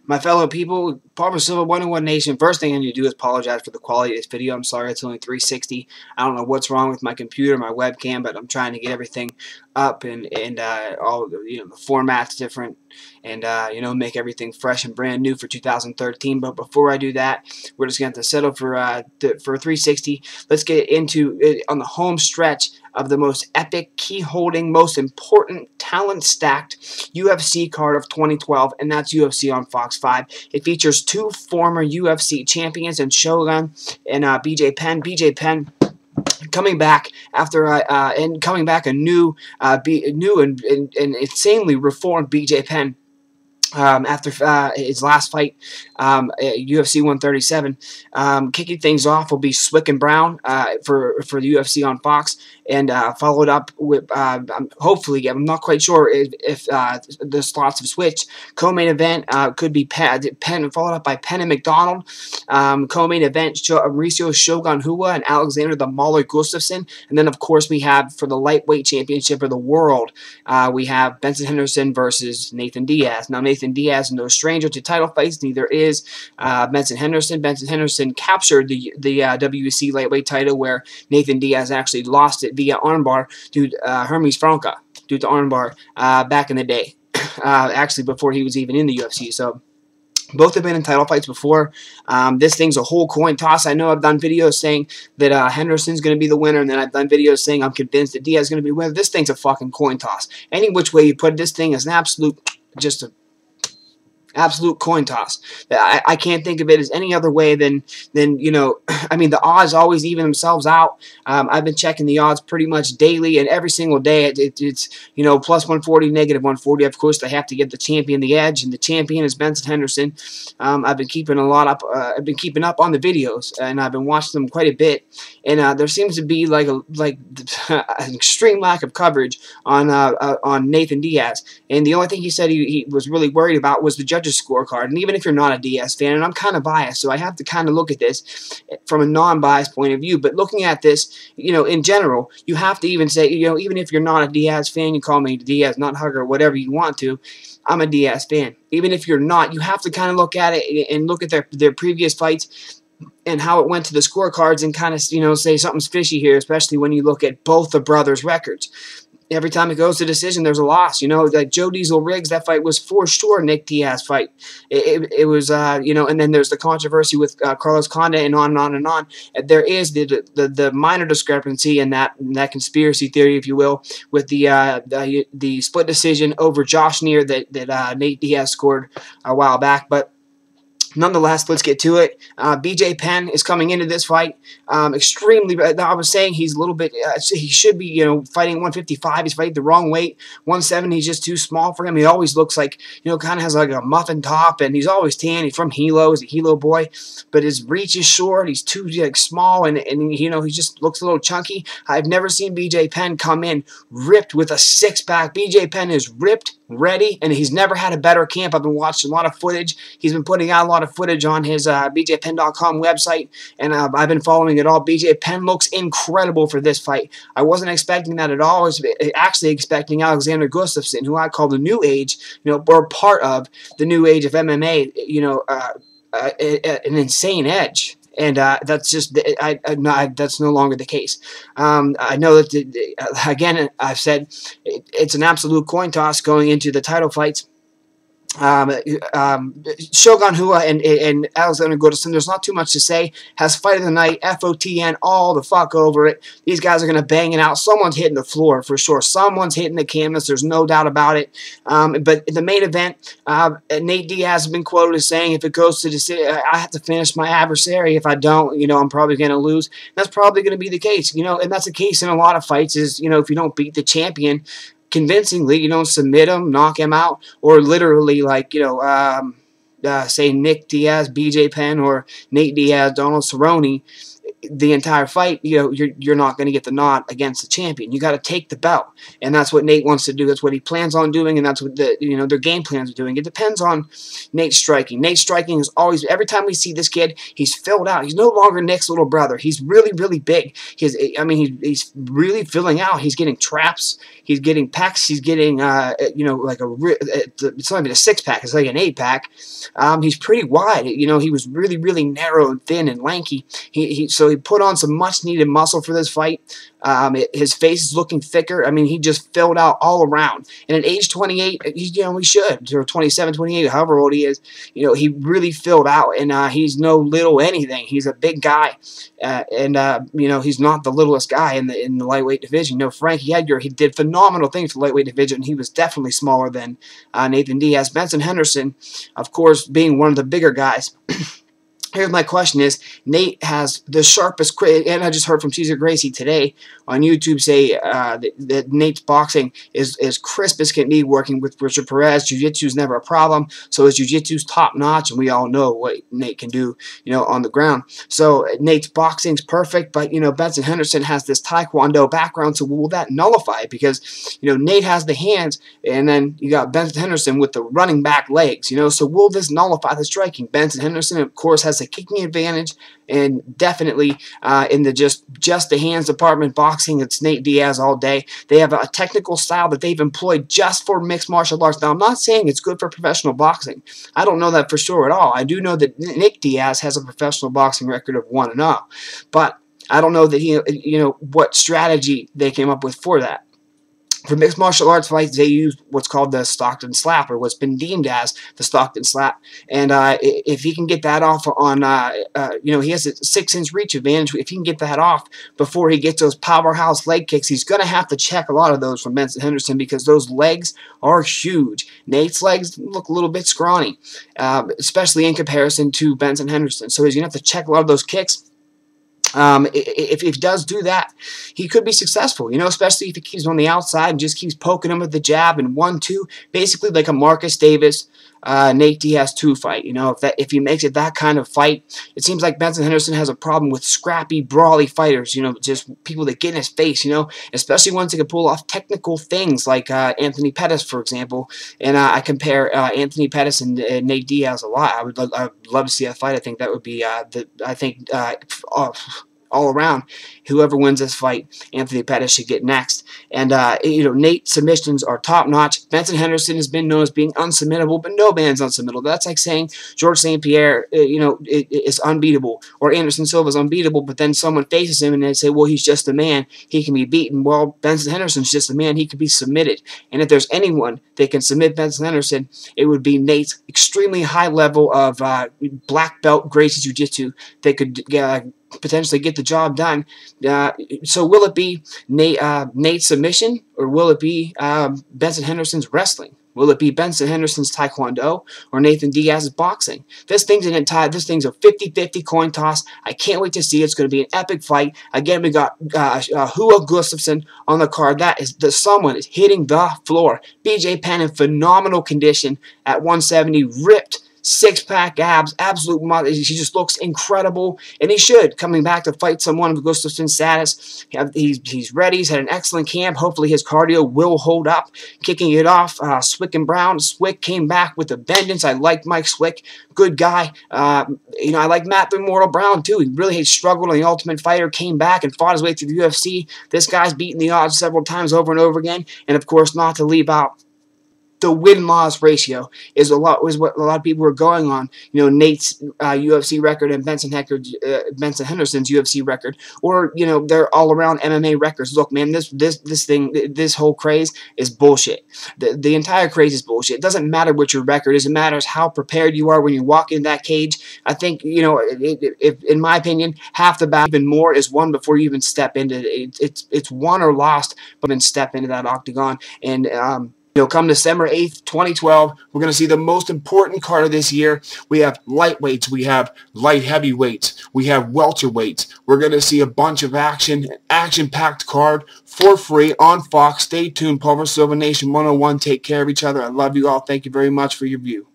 My fellow people, Papa Silva 101 Nation, first thing I need to do is apologize for the quality of this video. I'm sorry it's only 360. I don't know what's wrong with my computer, my webcam, but I'm trying to get everything up and all the format's different and make everything fresh and brand new for 2013. But before I do that, we're just going to have to settle for 360. Let's get into it on the home stretch of the most epic, key-holding, most important, talent-stacked UFC card of 2012, and that's UFC on Fox 5. It features two former UFC champions in Shogun and BJ Penn. BJ Penn coming back after coming back a new and insanely reformed BJ Penn. After his last fight at UFC 137, kicking things off will be Swick and Brown for the UFC on Fox, and followed up with hopefully, I'm not quite sure if the slots have switched. Co-main event could be Penn, followed up by Penn and McDonald. Co-main event Mauricio Shogun Hua and Alexander the Mauler Gustafsson, and then of course we have for the lightweight championship of the world, we have Benson Henderson versus Nathan Diaz. Now Nathan Diaz is no stranger to title fights, neither is Benson Henderson. Benson Henderson captured the WEC lightweight title, where Nathan Diaz actually lost it via armbar to Hermes Franca, due to armbar back in the day, actually before he was even in the UFC. So both have been in title fights before. This thing's a whole coin toss. I know I've done videos saying that Henderson's going to be the winner, and then I've done videos saying I'm convinced that Diaz is going to be the winner. This thing's a fucking coin toss. Any which way you put it, this thing is an absolute coin toss. I can't think of it as any other way than I mean, the odds always even themselves out. I've been checking the odds pretty much daily, and every single day it's plus 140, negative 140. Of course, they have to give the champion the edge, and the champion is Benson Henderson. I've been keeping I've been keeping up on the videos, and I've been watching them quite a bit. And there seems to be an extreme lack of coverage on Nathan Diaz. And the only thing he said he was really worried about was the judges' scorecard. And even if you're not a Diaz fan, and I'm kind of biased, so I have to kind of look at this from a non-biased point of view, but looking at this, in general, you have to even say, even if you're not a Diaz fan, you call me Diaz nut hugger, whatever you want to, I'm a Diaz fan. Even if you're not, you have to kind of look at it and look at their previous fights and how it went to the scorecards and kind of, say something's fishy here, especially when you look at both the brothers' records. Every time it goes to decision, there's a loss. Like Joe Diesel Riggs, that fight was for sure Nick Diaz fight. It was, and then there's the controversy with Carlos Condit and on and on and on. There is the minor discrepancy in that conspiracy theory, if you will, with the split decision over Josh Neer that Nate Diaz scored a while back. But nonetheless, let's get to it. BJ Penn is coming into this fight extremely. I was saying he's a little bit. He should be, fighting 155. He's fighting the wrong weight. 170. He's just too small for him. He always looks like, kind of has like a muffin top, and he's always tan. He's from Hilo. He's a Hilo boy, but his reach is short. He's too small, and he just looks a little chunky. I've never seen BJ Penn come in ripped with a six-pack. BJ Penn is ripped, ready, and he's never had a better camp. I've been watching a lot of footage. He's been putting out a lot of footage on his bjpenn.com website, and I've been following it all. BJ Penn looks incredible for this fight. I wasn't expecting that at all. I was actually expecting Alexander Gustafsson, who I call the new age, or part of the new age of MMA, an insane edge. And that's just that's no longer the case. I know that again, I've said it's an absolute coin toss going into the title fights. Shogun Hua and Alexander Gustafsson, there's not too much to say. Has fight of the night, FOTN, all the fuck over it. These guys are going to bang it out. Someone's hitting the floor for sure. Someone's hitting the canvas. There's no doubt about it. But in the main event, Nate Diaz has been quoted as saying, if it goes to decision, I have to finish my adversary. If I don't, I'm probably going to lose. That's probably going to be the case. And that's the case in a lot of fights is, if you don't beat the champion convincingly, you don't submit him, knock him out, or literally like, say Nick Diaz, BJ Penn, or Nate Diaz, Donald Cerrone. the entire fight, you're not going to get the nod against the champion. You got to take the belt, and that's what Nate wants to do. That's what he plans on doing, and that's what their game plans are doing. It depends on Nate's striking. Nate's striking is always, every time we see this kid, he's filled out. He's no longer Nick's little brother. He's really, really big. He's really filling out. He's getting traps. He's getting packs. He's getting like it's not even a 6-pack. It's like an 8-pack. He's pretty wide. He was really, really narrow and thin and lanky. So he put on some much needed muscle for this fight. His face is looking thicker. I mean, he just filled out all around. And at age 28, he should, or 27, 28, however old he is, he really filled out. And he's no little anything. He's a big guy, and he's not the littlest guy in the lightweight division. Frankie Edgar, he did phenomenal things for the lightweight division. He was definitely smaller than Nathan Diaz. Benson Henderson, of course, being one of the bigger guys. Here's my question is, Nate has the sharpest, and I just heard from Cesar Gracie today on YouTube say that Nate's boxing is as crisp as can be, working with Richard Perez. Jiu-Jitsu is never a problem, so his Jiu-Jitsu's top-notch, and we all know what Nate can do, on the ground. So Nate's boxing's perfect, but, Benson Henderson has this Taekwondo background, so will that nullify it? Because, Nate has the hands, and then you got Benson Henderson with the running back legs, so will this nullify the striking? Benson Henderson, of course, has a kicking advantage, and definitely in the just the hands department boxing, it's Nate Diaz all day. They have a technical style that they've employed just for mixed martial arts. Now, I'm not saying it's good for professional boxing. I don't know that for sure at all. I do know that Nick Diaz has a professional boxing record of 1-0, but I don't know that what strategy they came up with for that. For mixed martial arts fights, they use what's called the Stockton Slap, or what's been deemed as the Stockton Slap. And if he can get that off on, he has a 6-inch reach advantage. If he can get that off before he gets those powerhouse leg kicks, he's going to have to check a lot of those from Benson Henderson, because those legs are huge. Nate's legs look a little bit scrawny, especially in comparison to Benson Henderson. So he's going to have to check a lot of those kicks. If he does do that, he could be successful, especially if he keeps on the outside and just keeps poking him with the jab and 1-2, basically like a Marcus Davis, Nate Diaz 2 fight. If he makes it that kind of fight, it seems like Benson Henderson has a problem with scrappy, brawly fighters, just people that get in his face, especially ones that can pull off technical things like Anthony Pettis, for example. And I compare Anthony Pettis and Nate Diaz a lot. I'd love to see that fight. I think that would be, all around, whoever wins this fight, Anthony Pettis should get next. And Nate's submissions are top notch. Benson Henderson has been known as being unsubmittable, but no man's unsubmittable. That's like saying George St. Pierre, is unbeatable, or Anderson Silva is unbeatable. But then someone faces him and they say, well, he's just a man, he can be beaten. Well, Benson Henderson's just a man, he can be submitted. And if there's anyone that can submit Benson Henderson, it would be Nate's extremely high level of black belt Gracie Jiu-Jitsu that could potentially get the job done. So will it be Nate's submission, or will it be Benson Henderson's wrestling? Will it be Benson Henderson's Taekwondo or Nathan Diaz's boxing? This thing's a 50-50 coin toss. I can't wait to see it. It's going to be an epic fight. Again, we got Hua Gustafsson on the card. Someone is hitting the floor. BJ Penn in phenomenal condition at 170, ripped 6-pack abs, absolute mother. He just looks incredible, and he should, coming back to fight someone of Gustafsson's status. He's ready. He's had an excellent camp. Hopefully his cardio will hold up. Kicking it off, Swick and Brown. Swick came back with a vengeance. I like Mike Swick. Good guy. I like Matt the Immortal Brown, too. He really had struggled on The Ultimate Fighter, came back and fought his way through the UFC. This guy's beaten the odds several times over and over again, and of course, not to leave out the win-loss ratio is what a lot of people are going on. Nate's UFC record and Benson Henderson's UFC record, or their all-around MMA records. Look, man, this whole craze is bullshit. The entire craze is bullshit. It doesn't matter what your record is. It matters how prepared you are when you walk in that cage. I think if in my opinion, half the battle, even more, is won before you even step into it. It's won or lost, but then step into that octagon. And come December 8th, 2012, we're going to see the most important card of this year. We have lightweights, we have light heavyweights, we have welterweights. We're going to see a bunch of action-packed card for free on Fox. Stay tuned, Pulver Silva Nation 101. Take care of each other. I love you all. Thank you very much for your view.